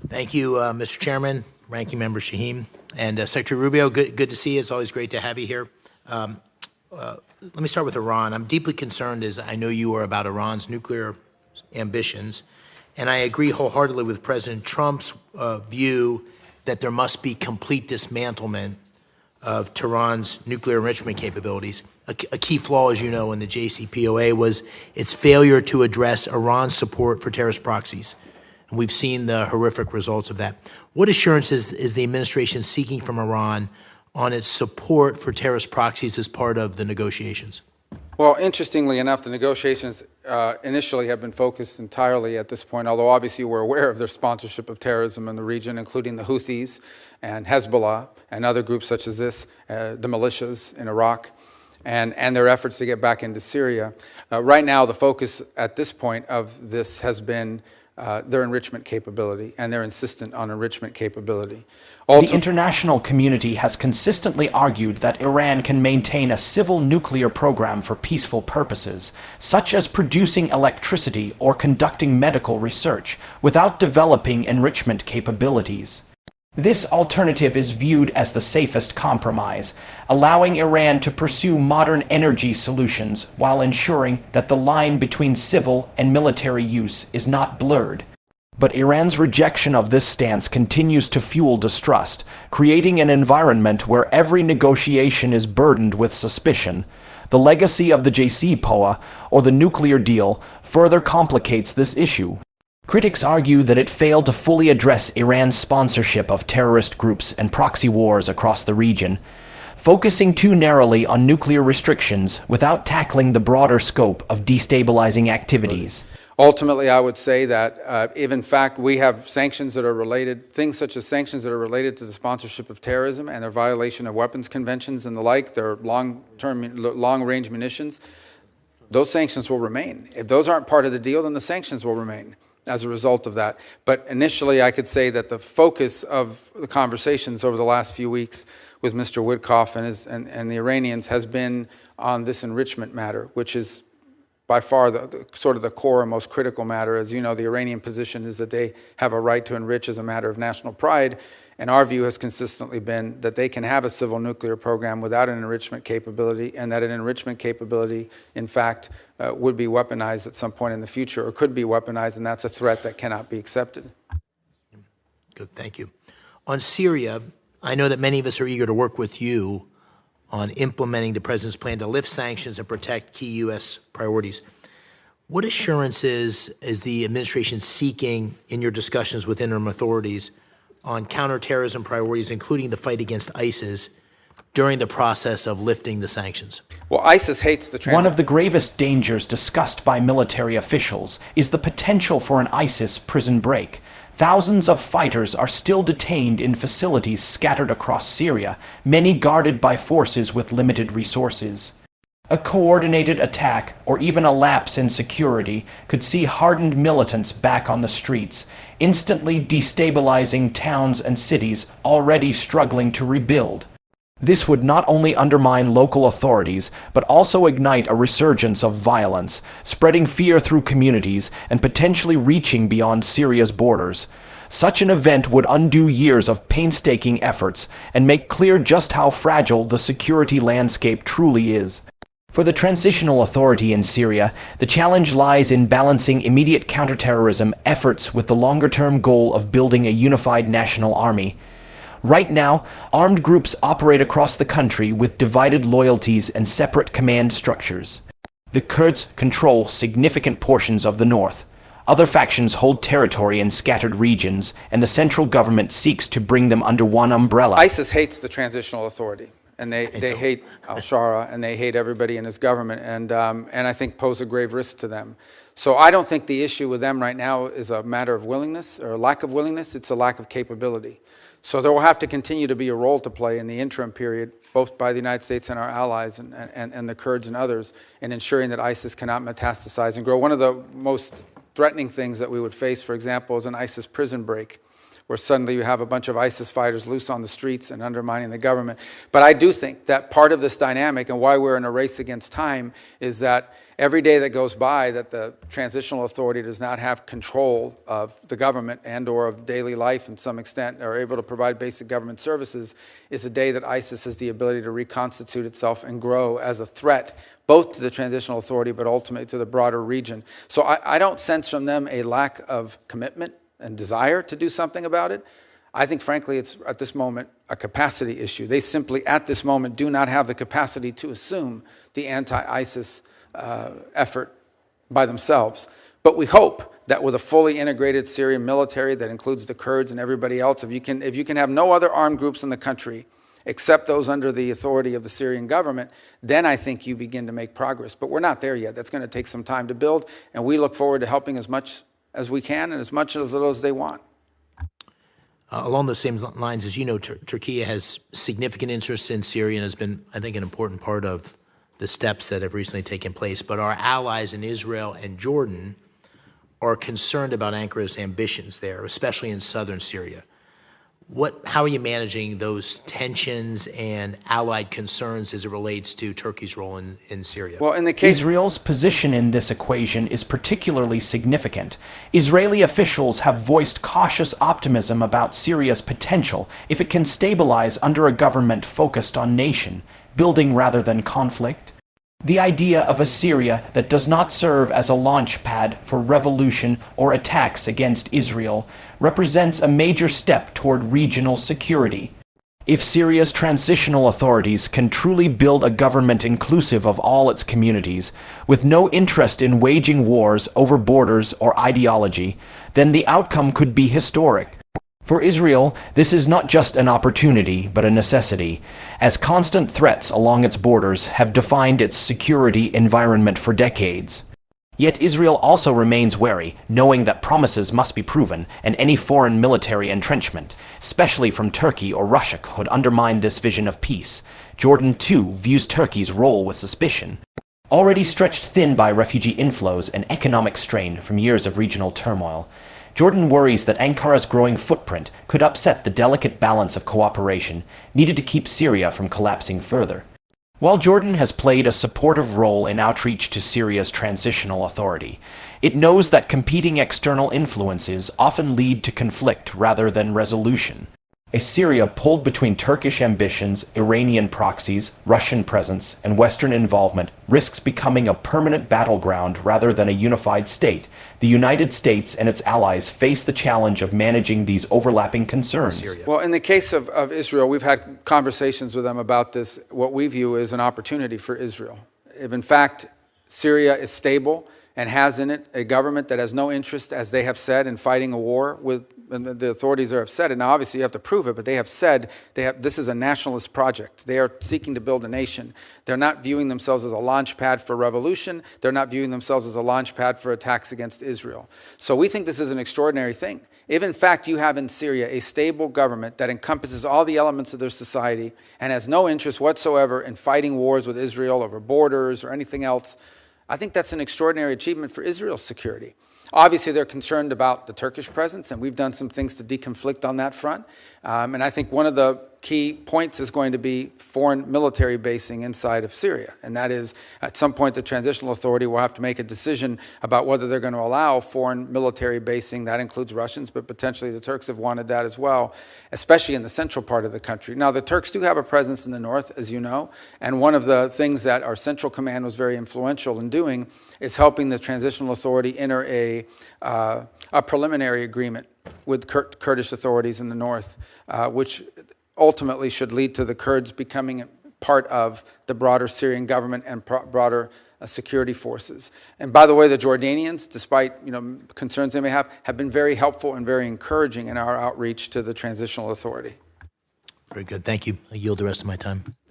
Thank you, Mr. Chairman, Ranking Member Shaheen, and Secretary Rubio. Good to see you. It's always great to have you here. Let me start with Iran. I'm deeply concerned, as I know you are, about Iran's nuclear ambitions, and I agree wholeheartedly with President Trump's view that there must be complete dismantlement of Tehran's nuclear enrichment capabilities. A key flaw, as you know, in the JCPOA was its failure to address Iran's support for terrorist proxies. And we've seen the horrific results of that. What assurances is the administration seeking from Iran on its support for terrorist proxies as part of the negotiations? Well, interestingly enough, the negotiations initially have been focused entirely at this point, although obviously we're aware of their sponsorship of terrorism in the region, including the Houthis and Hezbollah and other groups such as this, the militias in Iraq, and their efforts to get back into Syria. Right now, the focus at this point of this has been their enrichment capability, and they're insistent on enrichment capability. The international community has consistently argued that Iran can maintain a civil nuclear program for peaceful purposes, such as producing electricity or conducting medical research, without developing enrichment capabilities. This alternative is viewed as the safest compromise, allowing Iran to pursue modern energy solutions while ensuring that the line between civil and military use is not blurred. But Iran's rejection of this stance continues to fuel distrust, creating an environment where every negotiation is burdened with suspicion. The legacy of the JCPOA, or the nuclear deal, further complicates this issue. Critics argue that it failed to fully address Iran's sponsorship of terrorist groups and proxy wars across the region, focusing too narrowly on nuclear restrictions without tackling the broader scope of destabilizing activities. Ultimately, I would say that if in fact we have sanctions that are related, things such as sanctions that are related to the sponsorship of terrorism and their violation of weapons conventions and the like, their long-range munitions, those sanctions will remain. If those aren't part of the deal, then the sanctions will remain as a result of that. But initially, I could say that the focus of the conversations over the last few weeks with Mr. Witkoff and the Iranians has been on this enrichment matter, which is by far the sort of the core and most critical matter. As you know, the Iranian position is that they have a right to enrich as a matter of national pride, and our view has consistently been that they can have a civil nuclear program without an enrichment capability, and that an enrichment capability, in fact, would be weaponized at some point in the future, or could be weaponized, and that's a threat that cannot be accepted. Good, thank you. On Syria, I know that many of us are eager to work with you on implementing the President's plan to lift sanctions and protect key U.S. priorities. What assurances is the administration seeking in your discussions with interim authorities on counterterrorism priorities, including the fight against ISIS, during the process of lifting the sanctions? Well, ISIS hates the One of the gravest dangers discussed by military officials is the potential for an ISIS prison break. Thousands of fighters are still detained in facilities scattered across Syria, many guarded by forces with limited resources. A coordinated attack, or even a lapse in security, could see hardened militants back on the streets, instantly destabilizing towns and cities already struggling to rebuild. This would not only undermine local authorities, but also ignite a resurgence of violence, spreading fear through communities and potentially reaching beyond Syria's borders. Such an event would undo years of painstaking efforts and make clear just how fragile the security landscape truly is. For the transitional authority in Syria, the challenge lies in balancing immediate counterterrorism efforts with the longer-term goal of building a unified national army. Right now, armed groups operate across the country with divided loyalties and separate command structures. The Kurds control significant portions of the north. Other factions hold territory in scattered regions, and the central government seeks to bring them under one umbrella. ISIS hates the transitional authority, and they hate al-Shara, and they hate everybody in his government, and I think pose a grave risk to them. So I don't think the issue with them right now is a matter of willingness or a lack of willingness, it's a lack of capability. So there will have to continue to be a role to play in the interim period, both by the United States and our allies and the Kurds and others, in ensuring that ISIS cannot metastasize and grow. One of the most threatening things that we would face, for example, is an ISIS prison break, where suddenly you have a bunch of ISIS fighters loose on the streets and undermining the government. But I do think that part of this dynamic and why we're in a race against time is that Every day that goes by that the Transitional Authority does not have control of the government and or of daily life in some extent, or able to provide basic government services, is a day that ISIS has the ability to reconstitute itself and grow as a threat, both to the Transitional Authority but ultimately to the broader region. So I don't sense from them a lack of commitment and desire to do something about it. I think, frankly, it's at this moment a capacity issue. They simply, at this moment, do not have the capacity to assume the anti-ISIS effort by themselves. But we hope that with a fully integrated Syrian military that includes the Kurds and everybody else, if you can have no other armed groups in the country except those under the authority of the Syrian government, then I think you begin to make progress. But we're not there yet. That's going to take some time to build, and we look forward to helping as much as we can and as much as those they want. Along those same lines, as you know, Turkey has significant interest in Syria and has been, I think, an important part of the steps that have recently taken place. But our allies in Israel and Jordan are concerned about Ankara's ambitions there, especially in southern Syria. How are you managing those tensions and allied concerns as it relates to Turkey's role in Syria? Well, in the case Israel's position in this equation is particularly significant. Israeli officials have voiced cautious optimism about Syria's potential if it can stabilize under a government focused on nation building rather than conflict. The idea of a Syria that does not serve as a launch pad for revolution or attacks against Israel represents a major step toward regional security. If Syria's transitional authorities can truly build a government inclusive of all its communities, with no interest in waging wars over borders or ideology, then the outcome could be historic. For Israel, this is not just an opportunity, but a necessity, as constant threats along its borders have defined its security environment for decades. Yet Israel also remains wary, knowing that promises must be proven, and any foreign military entrenchment, especially from Turkey or Russia, could undermine this vision of peace. Jordan, too, views Turkey's role with suspicion. Already stretched thin by refugee inflows and economic strain from years of regional turmoil, Jordan worries that Ankara's growing footprint could upset the delicate balance of cooperation needed to keep Syria from collapsing further. While Jordan has played a supportive role in outreach to Syria's transitional authority, it knows that competing external influences often lead to conflict rather than resolution. A Syria pulled between Turkish ambitions, Iranian proxies, Russian presence, and Western involvement risks becoming a permanent battleground rather than a unified state. The United States and its allies face the challenge of managing these overlapping concerns. Well, in the case of Israel, we've had conversations with them about this, what we view as an opportunity for Israel. If in fact Syria is stable and has in it a government that has no interest, as they have said, in fighting a war with, and the authorities there have said, and now obviously you have to prove it, but they have said this is a nationalist project. They are seeking to build a nation. They're not viewing themselves as a launch pad for revolution. They're not viewing themselves as a launch pad for attacks against Israel. So we think this is an extraordinary thing. If in fact you have in Syria a stable government that encompasses all the elements of their society and has no interest whatsoever in fighting wars with Israel over borders or anything else, I think that's an extraordinary achievement for Israel's security. Obviously, they're concerned about the Turkish presence, and we've done some things to deconflict on that front. And I think one of the key points is going to be foreign military basing inside of Syria. And that is, at some point, the Transitional Authority will have to make a decision about whether they're going to allow foreign military basing. That includes Russians, but potentially the Turks have wanted that as well, especially in the central part of the country. Now, the Turks do have a presence in the north, as you know, and one of the things that our Central Command was very influential in doing is helping the Transitional Authority enter a preliminary agreement with Kurdish authorities in the north, which ultimately should lead to the Kurds becoming part of the broader Syrian government and broader security forces. And by the way, the Jordanians, despite concerns they may have been very helpful and very encouraging in our outreach to the Transitional Authority. Very good. Thank you. I yield the rest of my time.